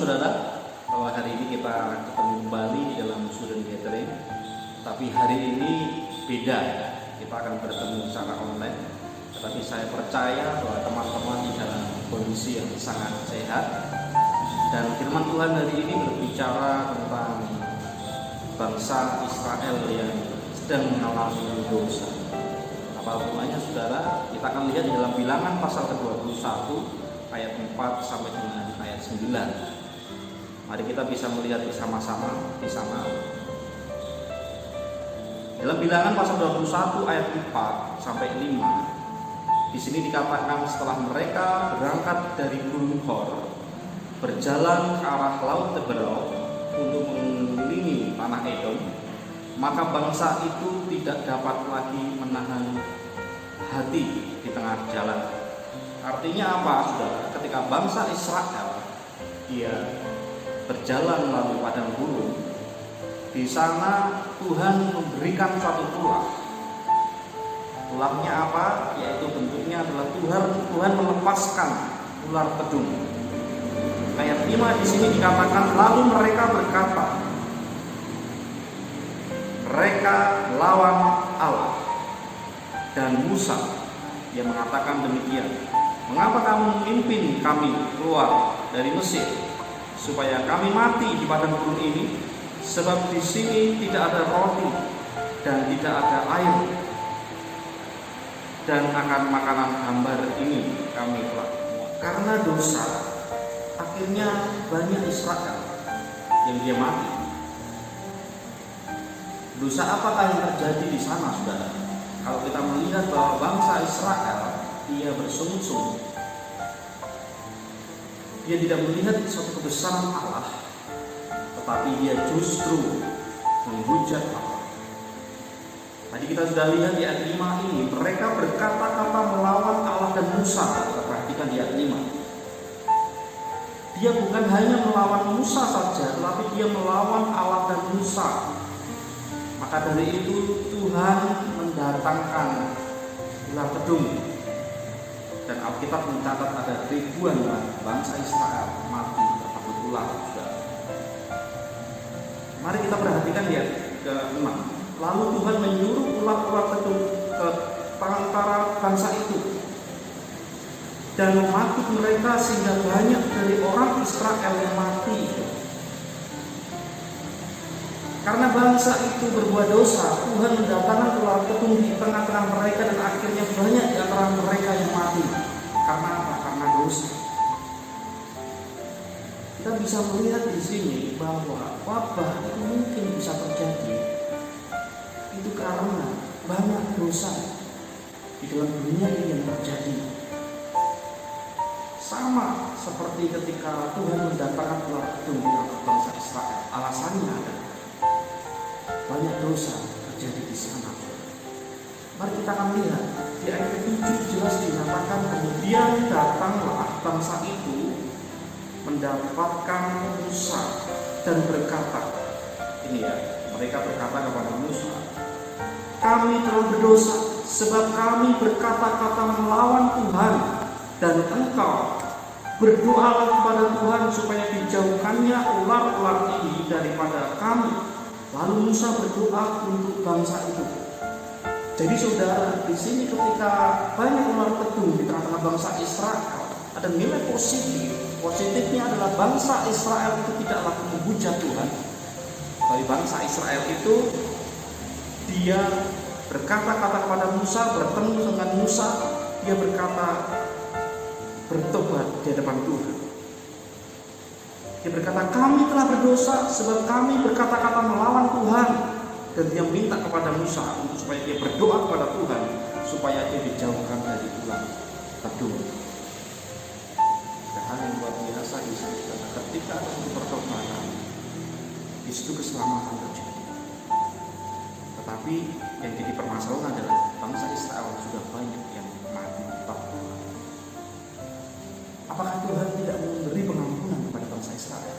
saudara, bahwa hari ini kita ketemu kembali di dalam student gathering. Tapi hari ini beda, kita akan bertemu secara online. Tetapi saya percaya bahwa teman-teman di dalam kondisi yang sangat sehat. Dan firman Tuhan hari ini berbicara tentang bangsa Israel yang sedang mengalami dosa. Apa hubungannya saudara? Kita akan lihat di dalam Bilangan pasal ke-21 ayat 4 sampai dengan ayat 9. Mari kita bisa melihat bersama-sama di sana. Dalam Bilangan pasal 21 ayat 4 sampai 5. Di sini dikatakan setelah mereka berangkat dari Gunung Hor, berjalan ke arah Laut Teberau untuk mengelilingi tanah Edom, maka bangsa itu tidak dapat lagi menahan hati di tengah jalan. Artinya apa, saudara? Ketika bangsa Israel dia berjalan melalui padang gurun, di sana Tuhan memberikan suatu tulah. Tulahnya apa? Yaitu bentuknya adalah Tuhan melepaskan ular pedung. Ayat 5 di sini dikatakan, lalu mereka berkata, mereka lawan Allah. Dan Musa yang mengatakan demikian, mengapa kamu memimpin kami keluar dari Mesir supaya kami mati di padang gurun ini? Sebab di sini tidak ada roti dan tidak ada air, dan akan makanan hambar ini kami telah. Karena dosa, akhirnya banyak Israel yang dia mati. Dosa apakah yang terjadi di sana, saudara? Kalau kita melihat bahwa bangsa Israel dia bersungguh-sungguh, dia tidak melihat suatu kebesaran Allah, tetapi dia justru menghujat Allah. Tadi kita sudah lihat di ayat 5 ini, mereka berkata-kata melawan Allah dan Musa. Kita perhatikan di ayat 5. Dia bukan hanya melawan Musa saja, tetapi dia melawan Allah dan Musa. Maka dari itu Tuhan mendatangkan ular pedung. Dan Alkitab mencatat ada ribuan bangsa Israel mati terpaku ular. Mari kita perhatikan di ayat ke-6. Lalu Tuhan menyuruh ular-ular pedung ke antara bangsa itu dan mematuk mereka sehingga banyak dari orang Israel yang mati. Karena bangsa itu berbuat dosa, Tuhan mendatangkan ular pedung di tengah-tengah mereka dan akhirnya banyak di antara mereka yang mati. Karena apa? Karena dosa. Kita bisa melihat di sini bahwa wabah itu mungkin bisa terjadi. Itu karena banyak dosa di dalam dunia ini yang terjadi. Sama seperti ketika Tuhan mendatangkan ular pedung di tengah bangsa Israel. Alasannya adalah banyak dosa terjadi di sana. Mari kita akan lihat di ayat ke-7 jelas dinyatakan, kemudian datanglah bangsa itu mendapatkan Musa dan berkata, ini ya, mereka berkata kepada Musa, kami telah berdosa sebab kami berkata-kata melawan Tuhan, dan engkau berdoalah kepada Tuhan supaya dijauhkannya ular-ular ini daripada kami. Lalu Musa berdoa untuk bangsa itu. Jadi saudara, di sini ketika banyak ular pedung di tengah-tengah bangsa Israel, ada nilai positif. Positifnya adalah bangsa Israel itu tidak lagi menghujat Tuhan. Tapi bangsa Israel itu dia berkata-kata kepada Musa, bertemu dengan Musa, dia berkata bertobat di hadapan Tuhan. Dia berkata, kami telah berdosa sebab kami berkata-kata melawan Tuhan. Dan dia minta kepada Musa supaya dia berdoa kepada Tuhan supaya dia dijauhkan dari ular pedung. Ada hal yang luar biasa di sini. Ketika ada suatu pertobatan, di situ keselamatan terjadi. Tetapi yang jadi permasalahan adalah bangsa Israel sudah banyak yang mati di tangan Tuhan. Apakah Tuhan tidak memberi pengampunan kepada bangsa Israel?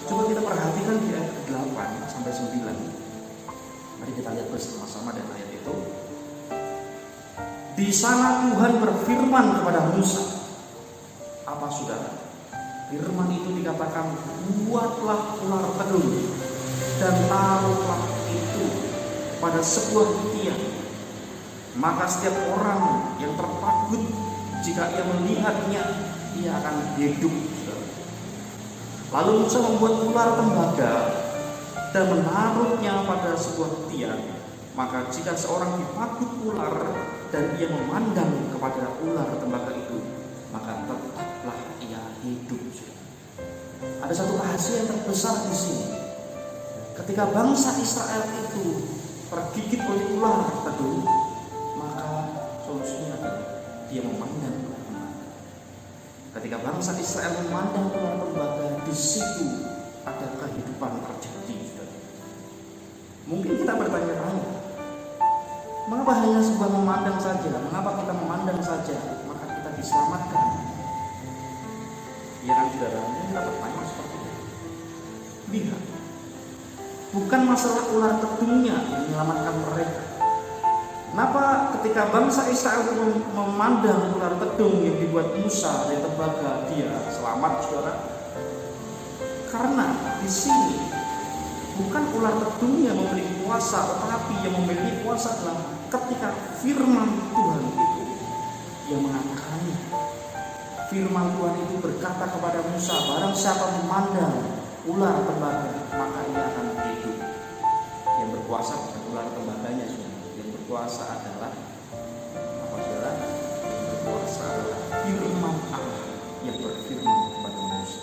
Coba kita perhatikan di ayat 8 sampai 9. Mari kita lihat bersama-sama dan ayat itu. Di sana Tuhan berfirman kepada Musa. Apa saudara? firman itu dikatakan, buatlah ular pedung dan taruhlah itu pada sebuah tiang. Maka setiap orang yang tertakut, jika ia melihatnya, ia akan hidup. Lalu Musa membuat ular tembaga dan menaruhnya pada sebuah tiang. Maka jika seorang dipagut ular dan ia memandang kepada ular tembaga itu, maka tetaplah ia hidup. Ada satu rahasia yang terbesar di sini. Ketika bangsa Israel itu tergigit oleh ular pedung, maka solusinya adalah dia memandang ular tembaga. Ketika bangsa Israel memandang ular tembaga, di situ ada kehidupan terjadi. Mungkin kita bertanya-tanya, mengapa hanya sebuah memandang saja? Mengapa kita memandang saja maka kita diselamatkan? Ya kan saudara, kita bertanya seperti itu. Lihat, bukan masalah ular pedungnya yang menyelamatkan mereka. Kenapa ketika bangsa Israel memandang ular pedung yang dibuat Musa dari tembaga, dia selamat, saudara? Karena di sini bukan ular pedung yang memiliki kuasa, tetapi yang memiliki kuasa adalah ketika firman Tuhan itu yang mengatakannya. Firman Tuhan itu berkata kepada Musa, barang siapa memandang ular tembaga, maka ia akan hidup. Yang berkuasa bukan ular tembaganya, saudara. Yang berkuasa adalah apa, saudara? Yang berkuasa adalah firman Allah yang berfirman kepada Musa.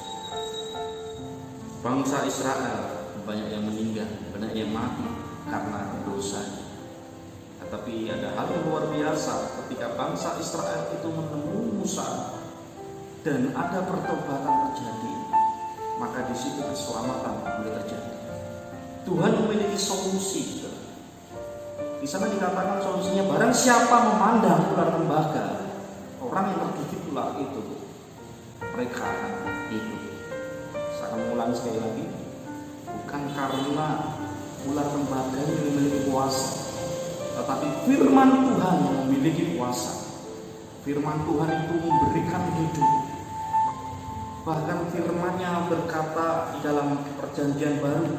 Bangsa Israel banyak yang meninggal, banyak yang mati karena dosa. Tetapi ada hal yang luar biasa ketika bangsa Israel itu menemui Musa dan ada pertobatan terjadi, maka di situ keselamatan boleh terjadi. Tuhan memiliki solusi. Di sana dikatakan solusinya, barang siapa memandang ular tembaga, orang yang tergigit ular itu, mereka akan hidup. Saya akan mengulang sekali lagi. Bukan karena ular tembaga yang memiliki kuasa, tetapi firman Tuhan yang memiliki kuasa. Firman Tuhan itu memberikan hidup. Bahkan firman-Nya berkata di dalam perjanjian baru,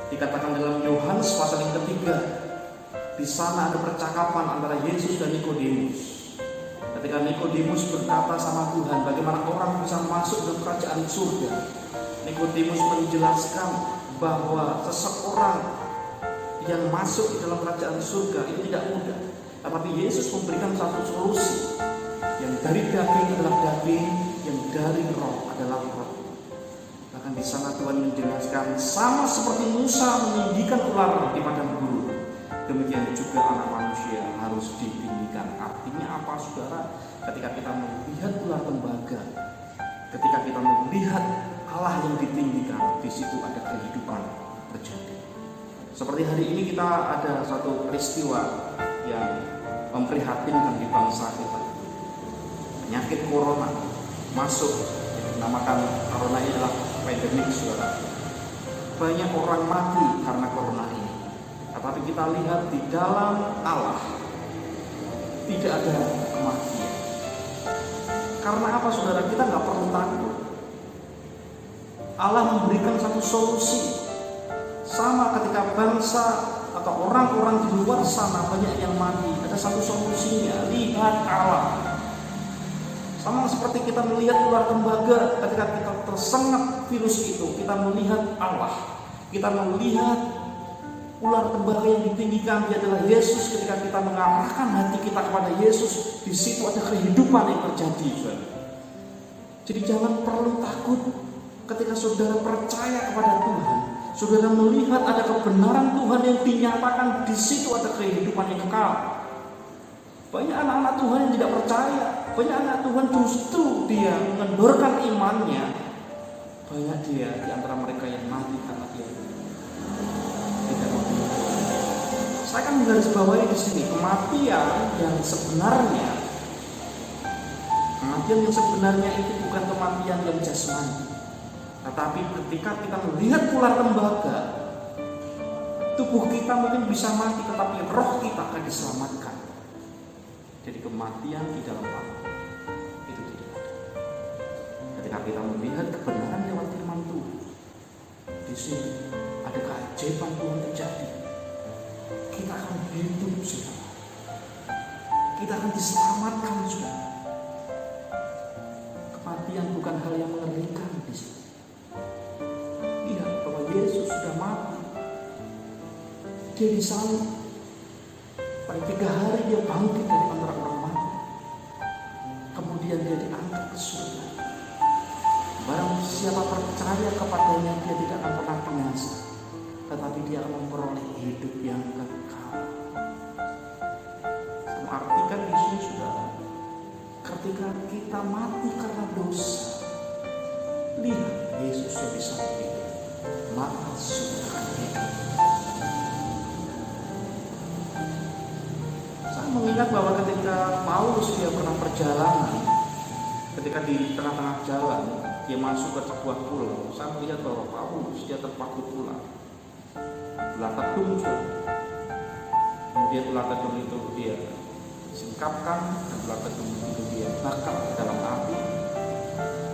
dikatakan dalam Yohanes pasal yang ketiga, di sana ada percakapan antara Yesus dan Nikodemus. Ketika Nikodemus berkata sama Tuhan, bagaimana orang bisa masuk ke kerajaan surga? Nikodemus menjelaskan bahwa seseorang yang masuk di dalam kerajaan surga itu tidak mudah. Tetapi Yesus memberikan satu solusi, yang dari daging adalah daging, yang dari roh adalah roh. Bahkan di sana Tuhan menjelaskan, sama seperti Musa meninggikan ular di padang gurun, demikian juga anak manusia harus ditinggikan. Artinya apa, saudara? Ketika kita melihat ular tembaga, ketika kita melihat Allah yang ditinggikan, di situ ada kehidupan terjadi. Seperti hari ini kita ada satu peristiwa yang memprihatinkan di bangsa kita. Penyakit corona masuk, dinamakan corona ini adalah pandemik, saudara. Banyak orang mati karena corona ini. Tetapi kita lihat di dalam Allah tidak ada kematian. Karena apa, saudara? Kita nggak perlu takut. Allah memberikan satu solusi. Sama ketika bangsa atau orang-orang di luar sana banyak yang mati, ada satu solusinya, lihat Allah. Sama seperti kita melihat ular tembaga, ketika kita tersengat virus itu, kita melihat Allah. Kita melihat ular tembaga yang ditinggikan, dia adalah Yesus. Ketika kita mengarahkan hati kita kepada Yesus, di situ ada kehidupan yang terjadi. Jadi jangan perlu takut ketika saudara percaya kepada Tuhan. Saudara melihat ada kebenaran Tuhan yang dinyatakan, di situ ada kehidupan yang kekal. Banyak anak-anak Tuhan yang tidak percaya, banyak anak Tuhan justru dia mengendorkan imannya. Banyak dia di antara mereka yang mati karena dia tidak mau. Saya akan menggarisbawahi di sini kematian yang sebenarnya. Kematian yang sebenarnya itu bukan kematian yang jasmani. Tetapi ketika kita melihat ular tembaga, tubuh kita mungkin bisa mati, tetapi roh kita akan diselamatkan. Jadi kematian di dalam Allah itu tidak ada. Ketika kita melihat kebenaran lewat firman Tuhan, di sini ada keajaiban Tuhan terjadi. Kita akan hidup, saudara. Kita akan diselamatkan, saudara. Kematian bukan hal yang mengerikan di sini. Lihat bahwa Yesus sudah mati. Dia di sana. Pada 3 hari dia bangkit dari antara orang mati. Kemudian dia diangkat ke surga. Barang siapa percaya kepadanya, dia tidak akan pernah binasa, tetapi dia akan memperoleh hidup yang kekal. Sama artikan di sini, saudara, ketika kita mati karena dosa, lihat Yesus yang bisa hidup, maka sudah akan hidup. Saya mengingat bahwa ketika Paulus dia pernah perjalanan, ketika di tengah-tengah jalan dia masuk ke sebuah pulau, saya melihat bahwa Paulus dia terpaku tulang, ular tedung. Kemudian ular tedung itu dia singkapkan, dan ular tedung itu dia bakar ke dalam api.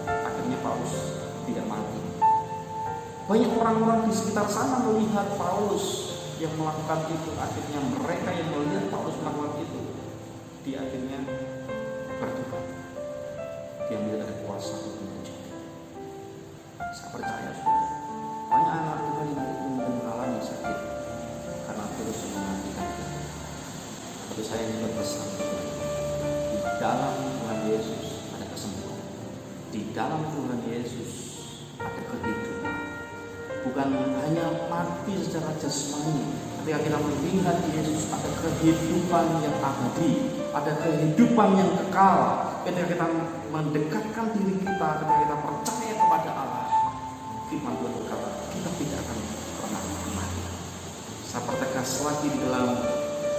Akhirnya Paulus tidak mati. Banyak orang-orang di sekitar sana melihat Paulus yang melakukan itu. Akhirnya mereka yang melihat Paulus melakukan itu, dia akhirnya bertobat. Dia melihat ada kuasa Tuhan. Saya percaya, saudara, banyak anak Tuhan yang mengalami sakit karena virus yang mematikan. Tapi saya ingin berpesan, di dalam Tuhan Yesus ada kesembuhan. Di dalam Tuhan Yesus ada kehidupan. Bukan hanya mati secara jasmani. Ketika kita melihat Yesus, ada kehidupan yang abadi, ada kehidupan yang kekal. Ketika kita mendekatkan diri kita, ketika kita percaya kepada Allah, firman Tuhan berkata, kita tidak akan pernah mati. Saya pertegas lagi di dalam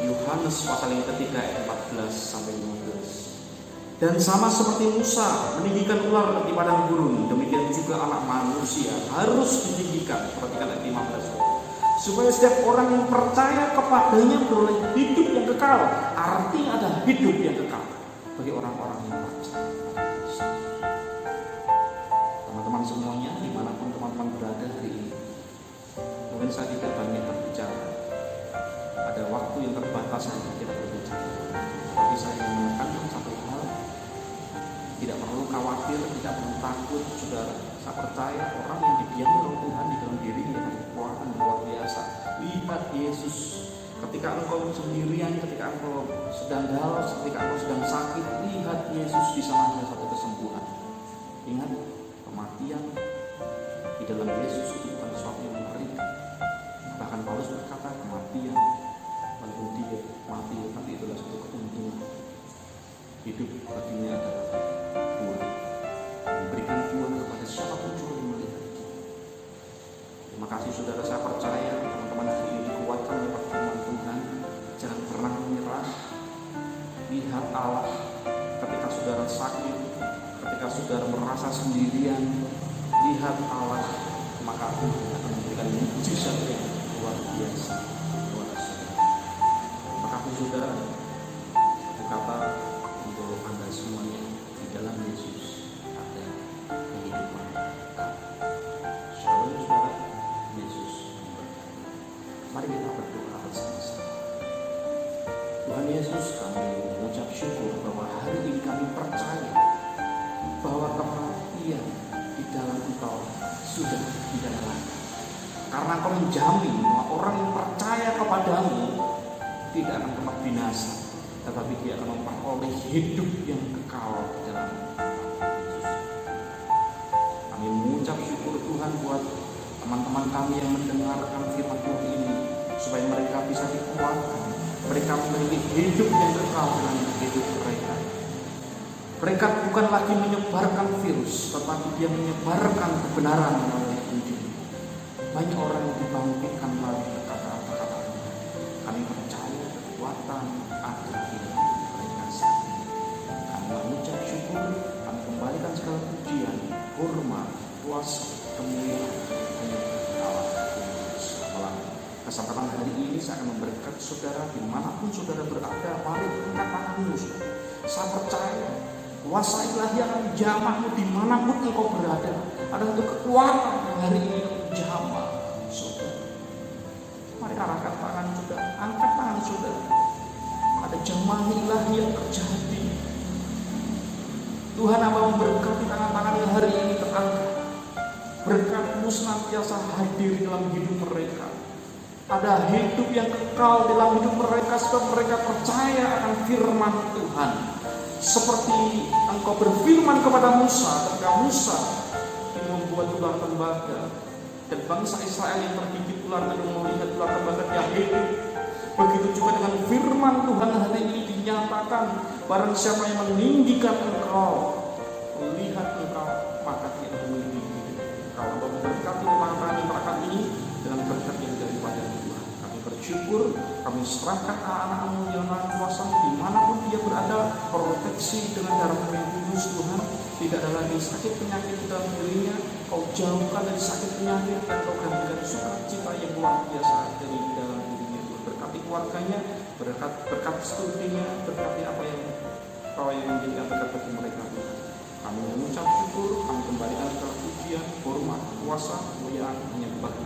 Yohanes pasal yang ketiga ayat 14 sampai 15. Dan sama seperti Musa meninggikan ular di padang gurun, demikian juga anak manusia harus ditinggikan. Perhatikan ayat 15. Supaya setiap orang yang percaya kepadanya beroleh hidup yang kekal. Artinya ada hidup yang kekal bagi orang-orang yang percaya. Teman-teman semuanya, dimanapun teman-teman berada hari ini, mungkin saya tidak banyak berbicara, ada waktu yang terbatas saja kita berbicara, tapi saya ingin menekankan satu hal: tidak perlu khawatir, tidak perlu takut, saudara. Saya percaya orang yang didiami oleh Tuhan di dalam dirinya ada kekuatan luar biasa. Lihat Yesus, ketika engkau sendirian, ketika engkau sedang dalam, ketika engkau sedang sakit, lihat Yesus di sana ada satu kesembuhan. Ingat, kematian di dalam Yesus itu bukan sesuatu yang mengerikan. Bahkan Paulus berkata, kematian walaupun dia mati, tapi itulah suatu keuntungan. Hidup baginya adalah buah, memberikan buah kepada siapapun yang melihat. Terima kasih, saudara. Saya percaya teman-teman hari ini dikuatkan oleh firman Tuhan. Jangan pernah menyerah. Lihat Allah ketika saudara sakit, ketika saudara merasa sendirian, lihat Allah, maka Tuhan akan memberikan mujizat yang luar biasa kepada saudara. Terima kasih, saudara. Kata untuk Anda semuanya, di dalam Yesus ada kehidupan. Shalom, saudara. Yesus memberkati. Mari kita berdoa bersama-sama. Tuhan Yesus, kami mengucap syukur bahwa hari ini kami percaya bahwa kematian di dalam Engkau sudah tidak ada lagi. Karena Engkau menjamin bahwa orang yang percaya kepadamu tidak akan pernah binasa, tetapi dia akan memperoleh hidup yang kekal dalam Yesus. Kami mengucap syukur Tuhan buat teman-teman kami yang mendengarkan firman Tuhan ini, supaya mereka bisa dikuatkan, mereka memiliki hidup yang kekal dalam hidup mereka. Mereka bukan lagi menyebarkan virus, tetapi dia menyebarkan kebenaran melalui Injil. Banyak orang yang dibangkitkan melalui kata-kata Tuhan. Kami percaya kekuatan ada di dalam mereka saat ini. Kami mengucap syukur, kami kembalikan segala pujian, hormat, kuasa, kemuliaan hanya bagi Allah selama-lamanya. Kesempatan hari ini saya akan memberkati saudara dimanapun saudara berada. Mari angkat tanganmu, saudara. Saya percaya Kuasa ilahi akan jamahmu dimanapun engkau berada. Ada satu kekuatan yang hari ini jamah saudara. Mari arahkan tangan saudara, angkat tangan saudara. Ada jamah ilahi yang terjadi. Tuhan akan memberkati tangan-tangan yang hari ini terangkat. Berkat-Mu senantiasa hadir dalam hidup mereka. Ada hidup yang kekal dalam hidup mereka, sebab mereka percaya akan firman Tuhan. Seperti Engkau berfirman kepada Musa ketika Musa ingin membuat ular tembaga, dan bangsa Israel yang tergigit ular dan melihat ular tembaga yang hidup. Begitu juga dengan firman Tuhan hari ini dinyatakan, barang siapa yang meninggikan engkau, melihat engkau, maka dia akan meninggikan engkau. Kalau memberkati tangan masyarakat ini dengan berkat yang daripada Tuhan. Kami bersyukur, kami serahkan anak-anak-Mu yang maha kuasa dimanapun dia berada, proteksi dengan darah-Mu yang kudus Tuhan. Tidak ada lagi sakit penyakit dalam dirinya, Kau jauhkan dari sakit penyakit dan Kau gantikan sukacita yang luar biasa dari dalam dirinya. Berkati keluarganya, berkati studinya, berkati apa yang Kau yang menjadikan berkat bagi mereka Tuhan. Kami mengucap syukur, kami kembalikan segala pujian, hormat, kuasa, kemuliaan hanya bagi